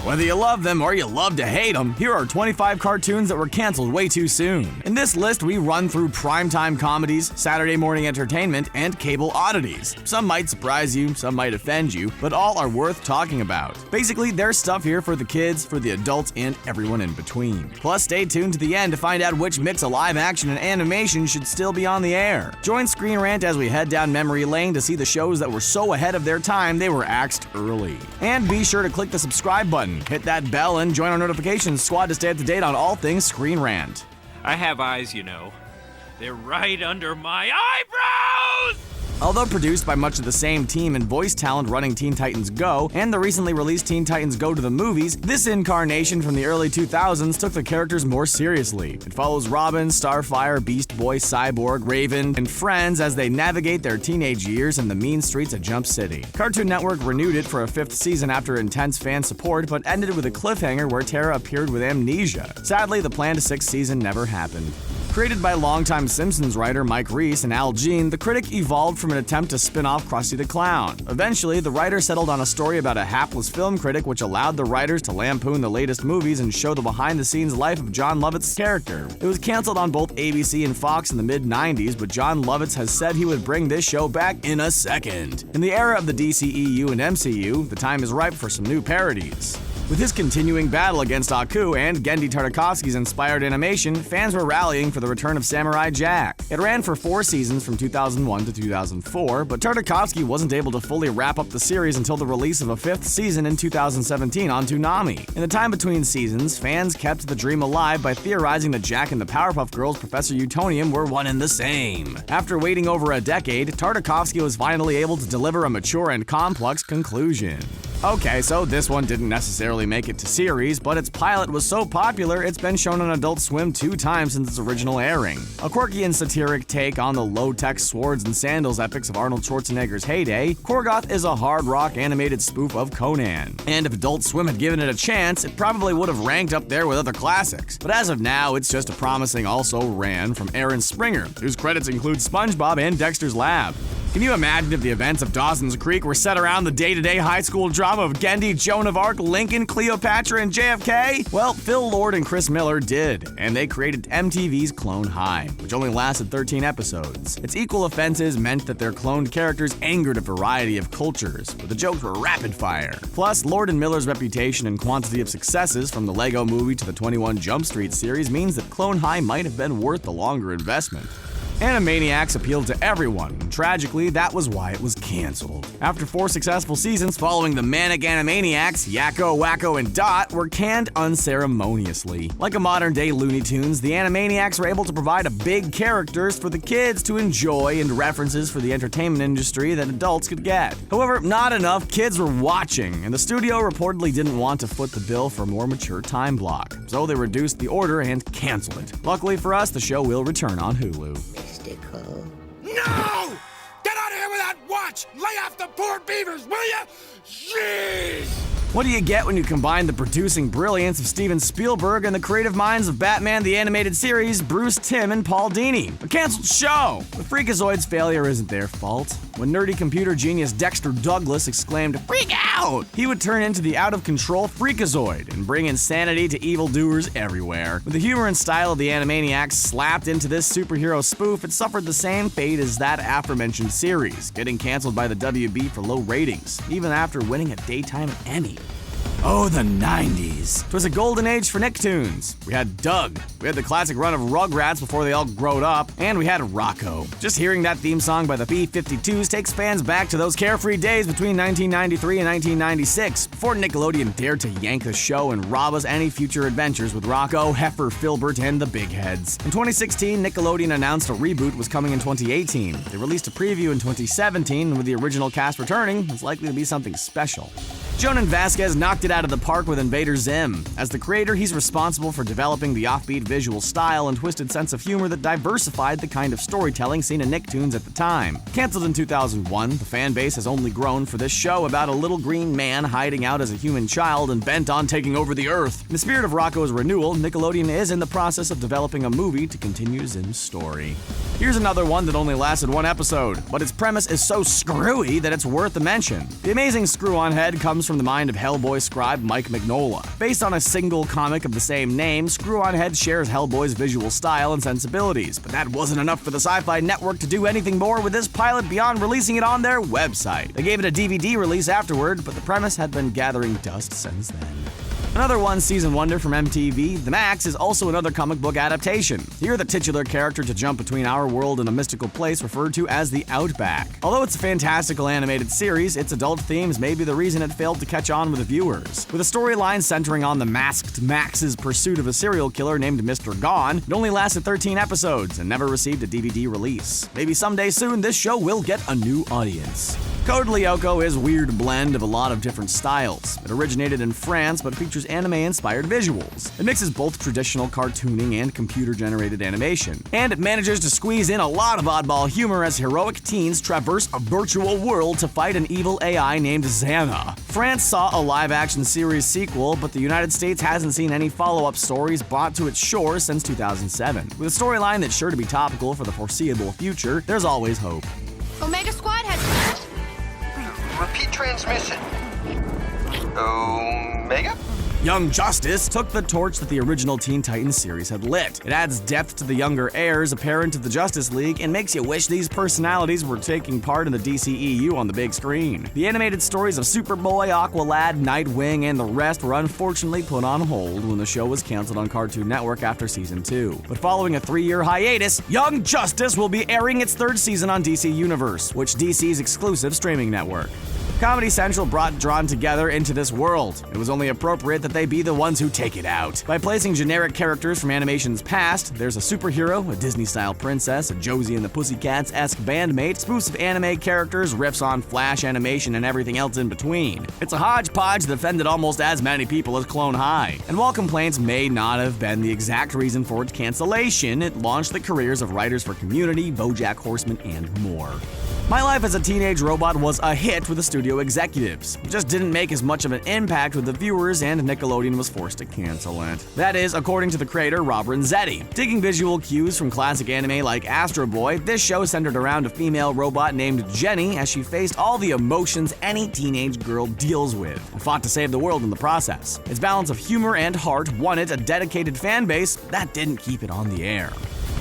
Whether you love them or you love to hate them, here are 25 cartoons that were canceled way too soon. In this list, we run through primetime comedies, Saturday morning entertainment, and cable oddities. Some might surprise you, some might offend you, but all are worth talking about. Basically, there's stuff here for the kids, for the adults, and everyone in between. Plus, stay tuned to the end to find out which mix of live action and animation should still be on the air. Join ScreenRant as we head down memory lane to see the shows that were so ahead of their time they were axed early. And be sure to click the subscribe button, hit that bell, and join our notifications squad to stay up to date on all things ScreenRant. I have eyes, you know. They're right under my eyebrows! Although produced by much of the same team and voice talent running Teen Titans Go and the recently released Teen Titans Go to the movies, this incarnation from the early 2000s took the characters more seriously. It follows Robin, Starfire, Beast Boy, Cyborg, Raven, and friends as they navigate their teenage years in the mean streets of Jump City. Cartoon Network renewed it for a 5th season after intense fan support, but ended with a cliffhanger where Tara appeared with amnesia. Sadly, the planned 6th season never happened. Created by longtime Simpsons writer Mike Reiss and Al Jean, the Critic evolved from an attempt to spin off Krusty the Clown. Eventually, the writer settled on a story about a hapless film critic which allowed the writers to lampoon the latest movies and show the behind-the-scenes life of Jon Lovitz's character. It was canceled on both ABC and Fox in the mid-90s, but Jon Lovitz has said he would bring this show back in a second. In the era of the DCEU and MCU, the time is ripe for some new parodies. With his continuing battle against Aku and Genndy Tartakovsky's inspired animation, fans were rallying for the return of Samurai Jack. It ran for 4 seasons from 2001 to 2004, but Tartakovsky wasn't able to fully wrap up the series until the release of a 5th season in 2017 on Toonami. In the time between seasons, fans kept the dream alive by theorizing that Jack and the Powerpuff Girls' Professor Utonium were one and the same. After waiting over a decade, Tartakovsky was finally able to deliver a mature and complex conclusion. Okay, so this one didn't necessarily make it to series, but its pilot was so popular it's been shown on Adult Swim 2 times since its original airing. A quirky and satiric take on the low-tech swords and sandals epics of Arnold Schwarzenegger's heyday, Korgoth is a hard rock animated spoof of Conan. And if Adult Swim had given it a chance, it probably would have ranked up there with other classics. But as of now, it's just a promising also-ran from Aaron Springer, whose credits include SpongeBob and Dexter's Lab. Can you imagine if the events of Dawson's Creek were set around the day-to-day high school drama of Genndy, Joan of Arc, Lincoln, Cleopatra, and JFK? Well, Phil Lord and Chris Miller did, and they created MTV's Clone High, which only lasted 13 episodes. Its equal offenses meant that their cloned characters angered a variety of cultures, but the jokes were rapid-fire. Plus, Lord and Miller's reputation and quantity of successes from the Lego Movie to the 21 Jump Street series means that Clone High might have been worth the longer investment. Animaniacs appealed to everyone, and tragically, that was why it was canceled. After 4 successful seasons following the manic Animaniacs, Yakko, Wacko, and Dot were canned unceremoniously. Like a modern-day Looney Tunes, the Animaniacs were able to provide big characters for the kids to enjoy and references for the entertainment industry that adults could get. However, not enough kids were watching, and the studio reportedly didn't want to foot the bill for a more mature time block, so they reduced the order and canceled it. Luckily for us, the show will return on Hulu. No! Get out of here with that watch! Lay off the poor beavers, will ya? Jeez! What do you get when you combine the producing brilliance of Steven Spielberg and the creative minds of Batman the Animated Series, Bruce Timm, and Paul Dini? A canceled show! But Freakazoid's failure isn't their fault. When nerdy computer genius Dexter Douglas exclaimed, "Freak out!" he would turn into the out-of-control Freakazoid and bring insanity to evildoers everywhere. With the humor and style of the Animaniacs slapped into this superhero spoof, it suffered the same fate as that aforementioned series, getting canceled by the WB for low ratings, even after winning a Daytime Emmy. Oh, the 90s. It was a golden age for Nicktoons. We had Doug, we had the classic run of Rugrats before they all growed up, and we had Rocko. Just hearing that theme song by the B-52s takes fans back to those carefree days between 1993 and 1996, before Nickelodeon dared to yank the show and rob us any future adventures with Rocko, Heifer, Filbert, and the Big Heads. In 2016, Nickelodeon announced a reboot was coming in 2018. They released a preview in 2017, and with the original cast returning, it's likely to be something special. Jonan Vasquez knocked it out of the park with Invader Zim. As the creator, he's responsible for developing the offbeat visual style and twisted sense of humor that diversified the kind of storytelling seen in Nicktoons at the time. Canceled in 2001, the fan base has only grown for this show about a little green man hiding out as a human child and bent on taking over the Earth. In the spirit of Rocko's renewal, Nickelodeon is in the process of developing a movie to continue Zim's story. Here's another one that only lasted 1 episode, but its premise is so screwy that it's worth a mention. The amazing screw-on head comes from from the mind of Hellboy scribe Mike Mignola. Based on a single comic of the same name, Screw-On-Head shares Hellboy's visual style and sensibilities, but that wasn't enough for the Sci-Fi Network to do anything more with this pilot beyond releasing it on their website. They gave it a DVD release afterward, but the premise had been gathering dust since then. Another one-season wonder from MTV, The Maxx is also another comic book adaptation. Here, the titular character to jump between our world and a mystical place referred to as the Outback. Although it's a fantastical animated series, its adult themes may be the reason it failed to catch on with the viewers. With a storyline centering on the masked Max's pursuit of a serial killer named Mr. Gone, it only lasted 13 episodes and never received a DVD release. Maybe someday soon, this show will get a new audience. Code Lyoko is a weird blend of a lot of different styles. It originated in France but features anime-inspired visuals. It mixes both traditional cartooning and computer-generated animation. And it manages to squeeze in a lot of oddball humor as heroic teens traverse a virtual world to fight an evil AI named Xana. France saw a live-action series sequel, but the United States hasn't seen any follow-up stories brought to its shores since 2007. With a storyline that's sure to be topical for the foreseeable future, there's always hope. Omega Squad has... Repeat transmission. Omega? Young Justice took the torch that the original Teen Titans series had lit. It adds depth to the younger heirs apparent to the Justice League and makes you wish these personalities were taking part in the DCEU on the big screen. The animated stories of Superboy, Aqualad, Nightwing, and the rest were unfortunately put on hold when the show was canceled on Cartoon Network after season 2. But following a 3-year hiatus, Young Justice will be airing its 3rd season on DC Universe, which DC's exclusive streaming network. Comedy Central brought Drawn together into this world. It was only appropriate that they be the ones who take it out. By placing generic characters from animation's past, there's a superhero, a Disney-style princess, a Josie and the Pussycats-esque bandmate, spoofs of anime characters, riffs on Flash animation, and everything else in between. It's a hodgepodge that offended almost as many people as Clone High. And while complaints may not have been the exact reason for its cancellation, it launched the careers of writers for Community, BoJack Horseman, and more. My Life as a Teenage Robot was a hit with the studio executives. It just didn't make as much of an impact with the viewers, and Nickelodeon was forced to cancel it. That is, according to the creator Rob Renzetti. Digging visual cues from classic anime like Astro Boy, this show centered around a female robot named Genndy as she faced all the emotions any teenage girl deals with, and fought to save the world in the process. Its balance of humor and heart won it a dedicated fan base that didn't keep it on the air.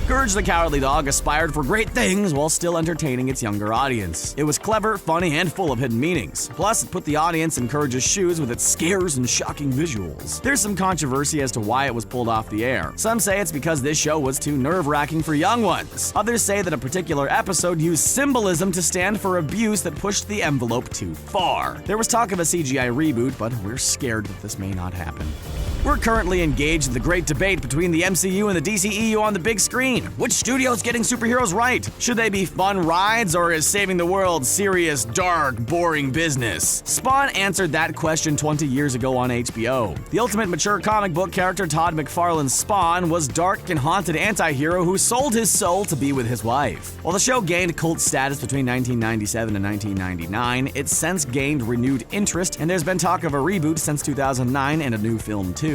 Courage the Cowardly Dog aspired for great things while still entertaining its younger audience. It was clever, funny, and full of hidden meanings. Plus, it put the audience in Courage's shoes with its scares and shocking visuals. There's some controversy as to why it was pulled off the air. Some say it's because this show was too nerve-wracking for young ones. Others say that a particular episode used symbolism to stand for abuse that pushed the envelope too far. There was talk of a CGI reboot, but we're scared that this may not happen. We're currently engaged in the great debate between the MCU and the DCEU on the big screen. Which studio's getting superheroes right? Should they be fun rides, or is saving the world serious, dark, boring business? Spawn answered that question 20 years ago on HBO. The ultimate mature comic book character Todd McFarlane's Spawn was dark and haunted anti-hero who sold his soul to be with his wife. While the show gained cult status between 1997 and 1999, it's since gained renewed interest, and there's been talk of a reboot since 2009 and a new film too.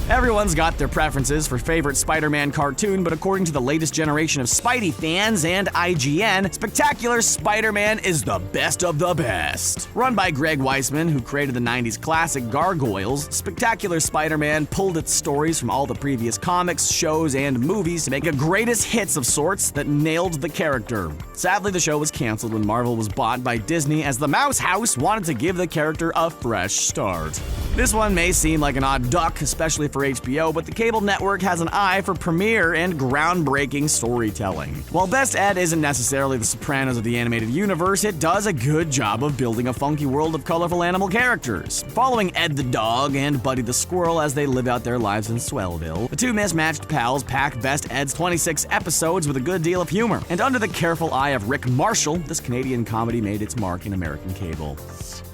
Everyone's got their preferences for favorite Spider-Man cartoon, but according to the latest generation of Spidey fans and IGN, Spectacular Spider-Man is the best of the best. Run by Greg Weisman, who created the 90s classic Gargoyles, Spectacular Spider-Man pulled its stories from all the previous comics, shows, and movies to make a greatest hits of sorts that nailed the character. Sadly, the show was canceled when Marvel was bought by Disney, as the Mouse House wanted to give the character a fresh start. This one may seem like an odd duck, especially for HBO, but the cable network has an eye for premiere and groundbreaking storytelling. While Best Ed isn't necessarily the Sopranos of the animated universe, it does a good job of building a funky world of colorful animal characters. Following Ed the dog and Buddy the squirrel as they live out their lives in Swellville, the two mismatched pals pack Best Ed's 26 episodes with a good deal of humor. And under the careful eye of Rick Marshall, this Canadian comedy made its mark in American cable.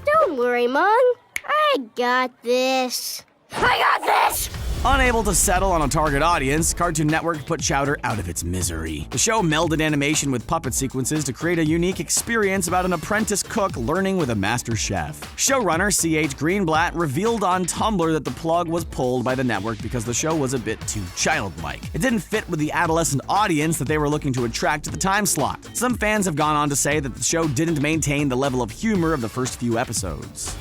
Don't worry, Mom. I got this. I got this! Unable to settle on a target audience, Cartoon Network put Chowder out of its misery. The show melded animation with puppet sequences to create a unique experience about an apprentice cook learning with a master chef. Showrunner C.H. Greenblatt revealed on Tumblr that the plug was pulled by the network because the show was a bit too childlike. It didn't fit with the adolescent audience that they were looking to attract to the time slot. Some fans have gone on to say that the show didn't maintain the level of humor of the first few episodes.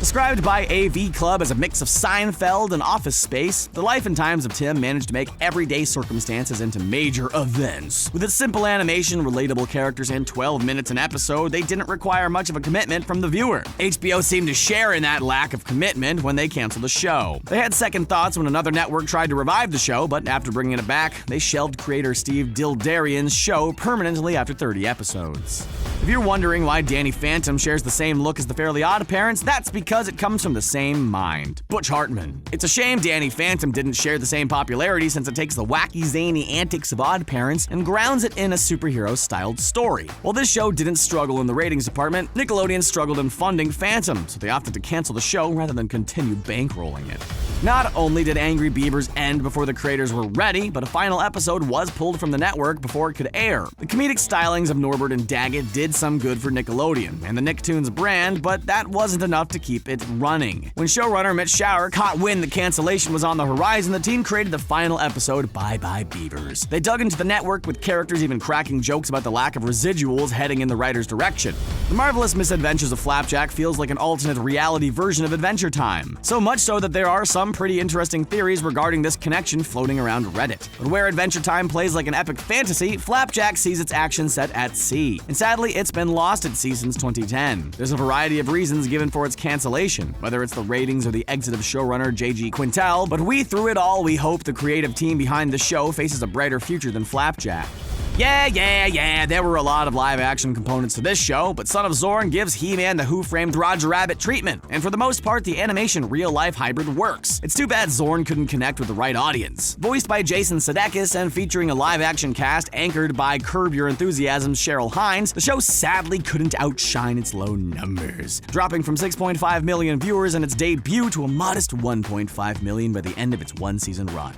Described by AV Club as a mix of Seinfeld and Office Space, the life and times of Tim managed to make everyday circumstances into major events. With its simple animation, relatable characters, and 12 minutes an episode, they didn't require much of a commitment from the viewer. HBO seemed to share in that lack of commitment when they canceled the show. They had second thoughts when another network tried to revive the show, but after bringing it back, they shelved creator Steve Dildarian's show permanently after 30 episodes. If you're wondering why Danny Phantom shares the same look as the Fairly Odd Parents, that's because it comes from the same mind, Butch Hartman. It's a shame Danny Phantom didn't share the same popularity, since it takes the wacky, zany antics of Odd Parents and grounds it in a superhero-styled story. While this show didn't struggle in the ratings department, Nickelodeon struggled in funding Phantom, so they opted to cancel the show rather than continue bankrolling it. Not only did Angry Beavers end before the creators were ready, but a final episode was pulled from the network before it could air. The comedic stylings of Norbert and Daggett did some good for Nickelodeon and the Nicktoons brand, but that wasn't enough to keep it running. When showrunner Mitch Schauer caught wind that cancellation was on the horizon, the team created the final episode, Bye Bye Beavers. They dug into the network, with characters even cracking jokes about the lack of residuals heading in the writer's direction. The marvelous misadventures of Flapjack feels like an alternate reality version of Adventure Time, so much so that there are some pretty interesting theories regarding this connection floating around Reddit. But where Adventure Time plays like an epic fantasy, Flapjack sees its action set at sea, and sadly it's been lost at sea since 2010. There's a variety of reasons given for its cancellation, whether it's the ratings or the exit of showrunner J.G. Quintel, but through it all we hope the creative team behind the show faces a brighter future than Flapjack. Yeah, there were a lot of live-action components to this show, but Son of Zorn gives He-Man the Who-Framed Roger Rabbit treatment, and for the most part, the animation real-life hybrid works. It's too bad Zorn couldn't connect with the right audience. Voiced by Jason Sudeikis and featuring a live-action cast anchored by Curb Your Enthusiasm's Cheryl Hines, the show sadly couldn't outshine its low numbers, dropping from 6.5 million viewers in its debut to a modest 1.5 million by the end of its one-season run.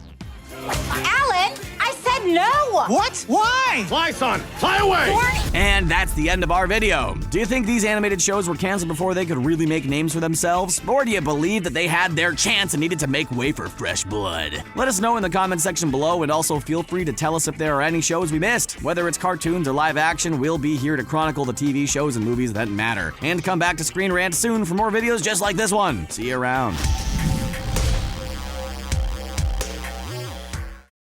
Alan, I said no! What? Why? Fly, son! Fly away! And that's the end of our video. Do you think these animated shows were canceled before they could really make names for themselves? Or do you believe that they had their chance and needed to make way for fresh blood? Let us know in the comment section below, and also feel free to tell us if there are any shows we missed. Whether it's cartoons or live action, we'll be here to chronicle the TV shows and movies that matter. And come back to ScreenRant soon for more videos just like this one. See you around.